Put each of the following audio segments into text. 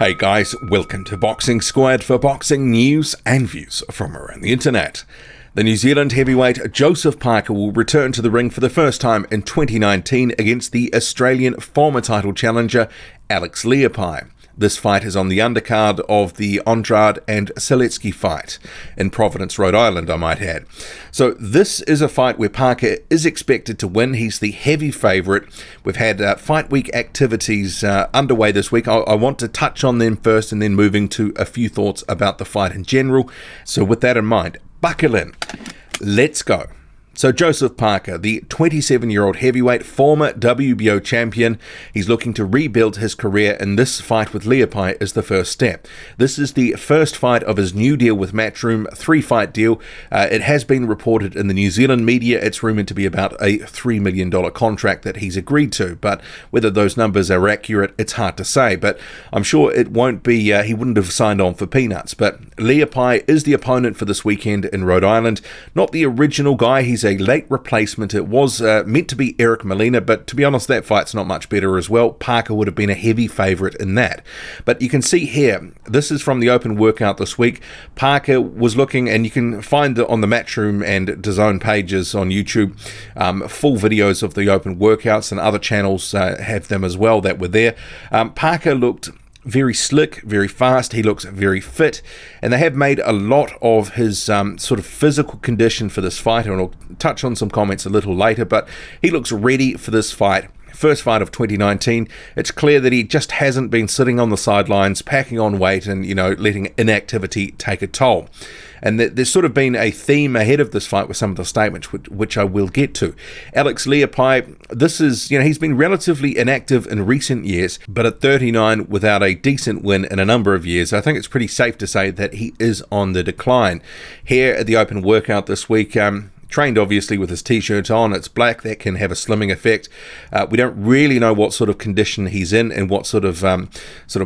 Hey guys, welcome to Boxing Squad for boxing news and views from around the internet. The New Zealand heavyweight Joseph Parker will return to the ring for the first time in 2019 against the Australian former title challenger Alex Leapai. This fight is on the undercard of the Andrade and Seletsky fight in Providence, Rhode Island, I might add. So this is a fight where Parker is expected to win. He's the heavy favourite. We've had fight week activities underway this week. I want to touch on them first and then moving to a few thoughts about the fight in general. So with that in mind, buckle in. Let's go. So Joseph Parker, the 27-year-old heavyweight, former WBO champion, he's looking to rebuild his career, and this fight with Leapai is the first step. This is the first fight of his new deal with Matchroom, 3-fight deal. It has been reported in the New Zealand media. It's rumoured to be about a $3 million contract that he's agreed to, but whether those numbers are accurate, it's hard to say. But I'm sure it won't be, he wouldn't have signed on for peanuts. But Leapai is the opponent for this weekend in Rhode Island. Not the original guy, he's a late replacement. It was meant to be Eric Molina, but to be honest, that fight's not much better as well. Parker would have been a heavy favourite in that. But you can see here, this is from the open workout this week. Parker was looking, and you can find it on the Matchroom and DAZN pages on YouTube, full videos of the open workouts, and other channels have them as well that were there. Parker looked very slick, very fast. He looks very fit, and they have made a lot of his sort of physical condition for this fight, and I'll touch on some comments a little later, but he looks ready for this fight. First fight of 2019. It's clear that he just hasn't been sitting on the sidelines, packing on weight and, letting inactivity take a toll. And there's sort of been a theme ahead of this fight with some of the statements, which I will get to. Alex Leapai, this is, he's been relatively inactive in recent years, but at 39, without a decent win in a number of years, I think it's pretty safe to say that he is on the decline. Here at the open workout this week, trained obviously with his t-shirt on. It's black. That can have a slimming effect. We don't really know what sort of condition he's in and what sort of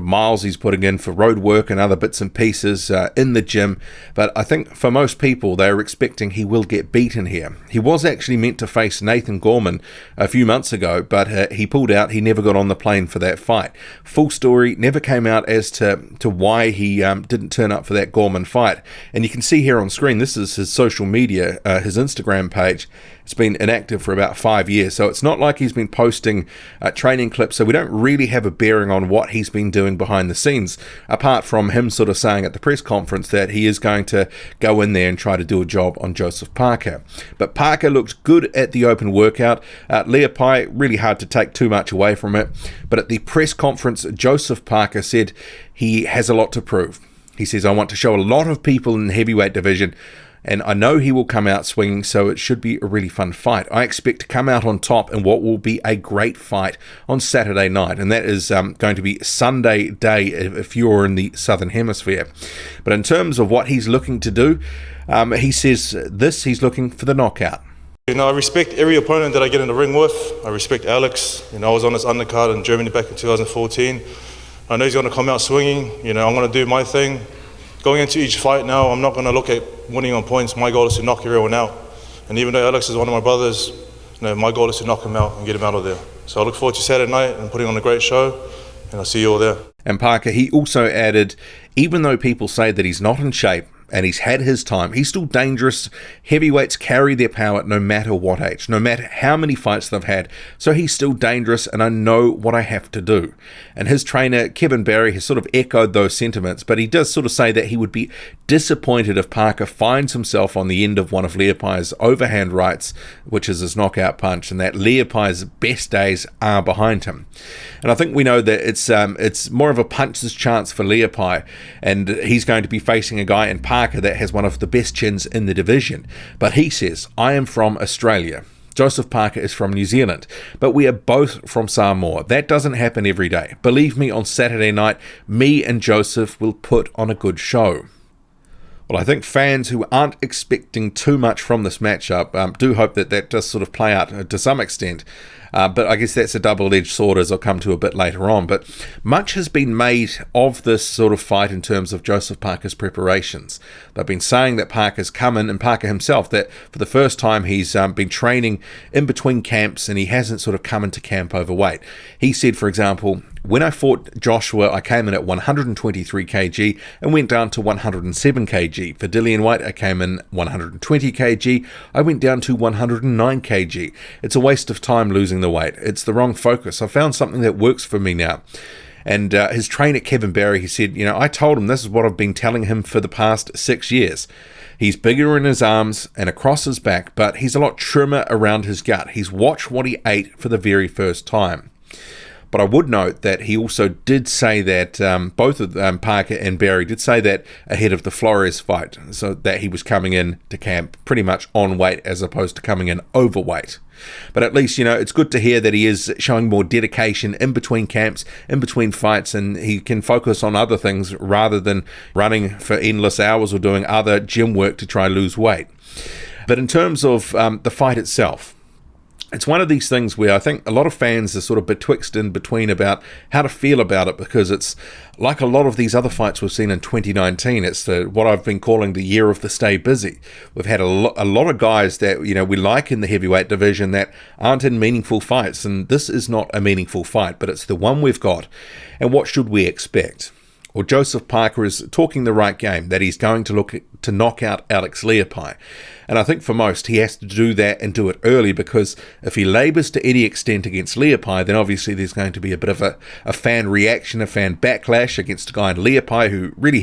miles he's putting in for road work and other bits and pieces in the gym. But I think for most people, they're expecting he will get beaten here. He was actually meant to face Nathan Gorman a few months ago, but he pulled out. He never got on the plane for that fight. Full story never came out as to why he didn't turn up for that Gorman fight. And you can see here on screen, this is his social media, his Instagram page. It's been inactive for about 5 years, so it's not like he's been posting training clips, so we don't really have a bearing on what he's been doing behind the scenes, apart from him sort of saying at the press conference that he is going to go in there and try to do a job on Joseph Parker. But Parker looked good at the open workout. Leapai, really hard to take too much away from it, but at the press conference, Joseph Parker said he has a lot to prove. He says, I want to show a lot of people in the heavyweight division, and I know he will come out swinging, so it should be a really fun fight. I expect to come out on top in what will be a great fight on Saturday night, and that is going to be Sunday day if you're in the Southern Hemisphere. But in terms of what he's looking to do, he says he's looking for the knockout. I respect every opponent that I get in the ring with. I respect Alex. I was on this undercard in Germany back in 2014. I know he's going to come out swinging. I'm going to do my thing. Going into each fight now, I'm not going to look at winning on points. My goal is to knock everyone out. And even though Alex is one of my brothers, my goal is to knock him out and get him out of there. So I look forward to Saturday night and putting on a great show, and I'll see you all there. And Parker, he also added, even though people say that he's not in shape, and he's had his time, he's still dangerous. Heavyweights carry their power no matter what age, no matter how many fights they've had. So he's still dangerous, and I know what I have to do. And his trainer, Kevin Barry, has sort of echoed those sentiments, but he does sort of say that he would be disappointed if Parker finds himself on the end of one of Leapai's overhand rights, which is his knockout punch, and that Leapai's best days are behind him. And I think we know that it's more of a puncher's chance for Leapai, and he's going to be facing a guy in Parker that has one of the best chins in the division. But he says, I am from Australia. Joseph Parker is from New Zealand, but we are both from Samoa. That doesn't happen every day. Believe me, on Saturday night, me and Joseph will put on a good show. Well, I think fans who aren't expecting too much from this matchup do hope that does sort of play out to some extent. But I guess that's a double-edged sword, as I'll come to a bit later on. But much has been made of this sort of fight in terms of Joseph Parker's preparations. They've been saying that Parker's come in, and Parker himself, that for the first time he's been training in between camps, and he hasn't sort of come into camp overweight. He said, for example, when I fought Joshua, I came in at 123 kg and went down to 107 kg. For Dillian Whyte, I came in 120 kg. I went down to 109 kg. It's a waste of time losing the weight. It's the wrong focus. I found something that works for me now. And his trainer, Kevin Barry, he said, I told him this is what I've been telling him for the past 6 years. He's bigger in his arms and across his back, but he's a lot trimmer around his gut. He's watched what he ate for the very first time. But I would note that he also did say that both of Parker and Barry did say that ahead of the Flores fight, so that he was coming in to camp pretty much on weight as opposed to coming in overweight. But at least, it's good to hear that he is showing more dedication in between camps, in between fights, and he can focus on other things rather than running for endless hours or doing other gym work to try lose weight. But in terms of the fight itself, it's one of these things where I think a lot of fans are sort of betwixt in between about how to feel about it, because it's like a lot of these other fights we've seen in 2019. It's what I've been calling the year of the stay busy. We've had a lot of guys that we like in the heavyweight division that aren't in meaningful fights, and this is not a meaningful fight, but it's the one we've got. And what should we expect? Well, Joseph Parker is talking the right game, that he's going to look to knock out Alex Leapai. And I think for most, he has to do that and do it early, because if he labours to any extent against Leapai, then obviously there's going to be a bit of a fan reaction, a fan backlash against a guy in Leapai who really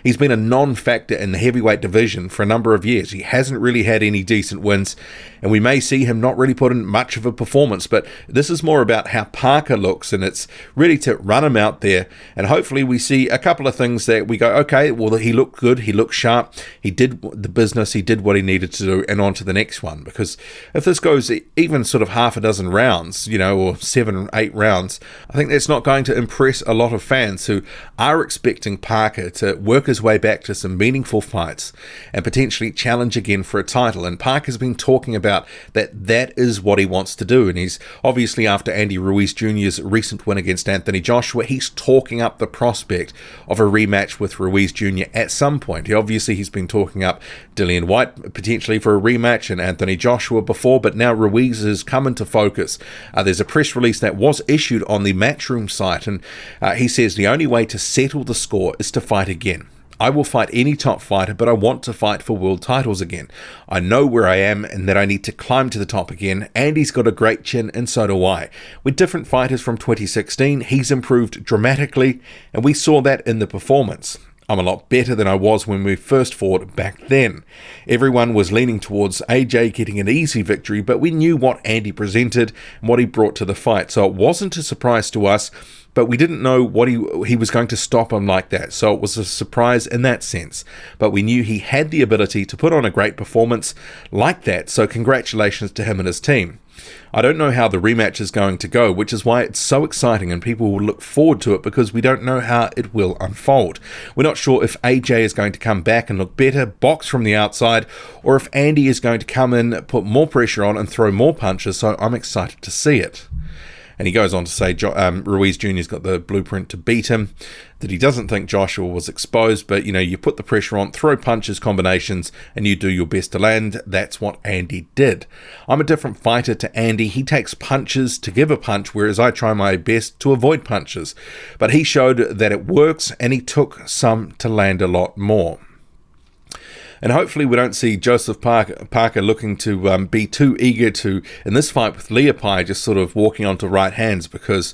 he's been a non-factor in the heavyweight division for a number of years. He hasn't really had any decent wins, and we may see him not really put in much of a performance, but this is more about how Parker looks, and it's really to run him out there, and hopefully we see a couple of things that we go, okay, well, he looked good, he looked sharp, he did the business, he did what he needed to do, and on to the next one. Because if this goes even sort of half a dozen rounds, or 7 or 8 rounds, I think that's not going to impress a lot of fans who are expecting Parker to work his way back to some meaningful fights and potentially challenge again for a title. And Parker's been talking about that is what he wants to do, and he's obviously, after Andy Ruiz Jr.'s recent win against Anthony Joshua, he's talking up the prospect of a rematch with Ruiz Jr. at some point. He's been talking up Dillian Whyte potentially for a rematch and Anthony Joshua before, but now Ruiz has come into focus. There's a press release that was issued on the Matchroom site, and he says the only way to settle the score is to fight again. I will fight any top fighter, but I want to fight for world titles again. I know where I am and that I need to climb to the top again. Andy's got a great chin, and so do I. We're different fighters from 2016. He's improved dramatically, and we saw that in the performance. I'm a lot better than I was when we first fought back then. Everyone was leaning towards AJ getting an easy victory, but we knew what Andy presented and what he brought to the fight, so it wasn't a surprise to us, but we didn't know what he was going to stop him like that, so it was a surprise in that sense. But we knew he had the ability to put on a great performance like that, so congratulations to him and his team. I don't know how the rematch is going to go, which is why it's so exciting and people will look forward to it, because we don't know how it will unfold. We're not sure if AJ is going to come back and look better, box from the outside, or if Andy is going to come in, put more pressure on and throw more punches, so I'm excited to see it. And he goes on to say Ruiz Jr.'s got the blueprint to beat him, that he doesn't think Joshua was exposed, but you put the pressure on, throw punches, combinations, and you do your best to land. That's what Andy did. I'm a different fighter to Andy. He takes punches to give a punch, whereas I try my best to avoid punches. But he showed that it works, and he took some to land a lot more. And hopefully we don't see Joseph Parker looking to be too eager to, in this fight with Leapai, just sort of walking onto right hands, because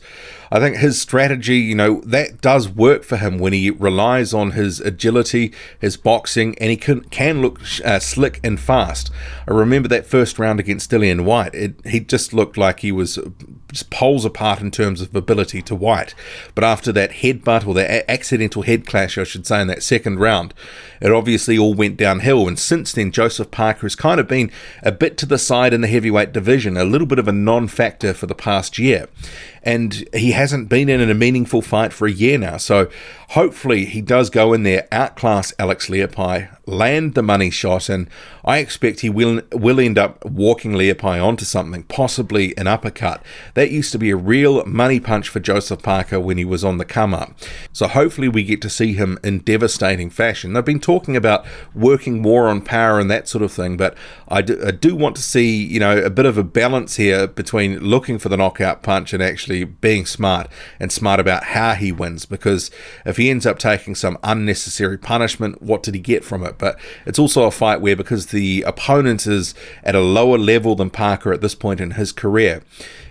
I think his strategy, that does work for him when he relies on his agility, his boxing, and he can look slick and fast. I remember that first round against Dillian Whyte. He just looked like he was just poles apart in terms of ability to Whyte. But after that headbutt, or that accidental head clash, I should say, in that second round, it obviously all went downhill. And since then, Joseph Parker has kind of been a bit to the side in the heavyweight division, a little bit of a non-factor for the past year. and he hasn't been in a meaningful fight for a year now. So hopefully he does go in there, outclass Alex Leapai, land the money shot, and I expect he will end up walking Leapai onto something, possibly an uppercut. That used to be a real money punch for Joseph Parker when he was on the come up. So hopefully we get to see him in devastating fashion. They've been talking about working more on power and that sort of thing, but I do want to see, a bit of a balance here between looking for the knockout punch and actually being smart about how he wins, because if he ends up taking some unnecessary punishment, what did he get from it? But it's also a fight where, because the opponent is at a lower level than Parker at this point in his career,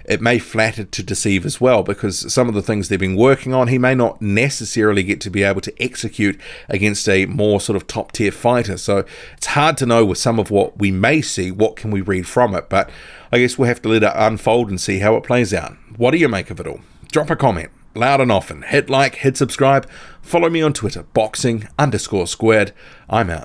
it may flatter to deceive as well, because some of the things they've been working on, he may not necessarily get to be able to execute against a more sort of top tier fighter. So it's hard to know with some of what we may see, what can we read from it, but I guess we'll have to let it unfold and see how it plays out. What do you make of it all? Drop a comment, loud and often. Hit like, hit subscribe, follow me on Twitter, boxing_squared. I'm out.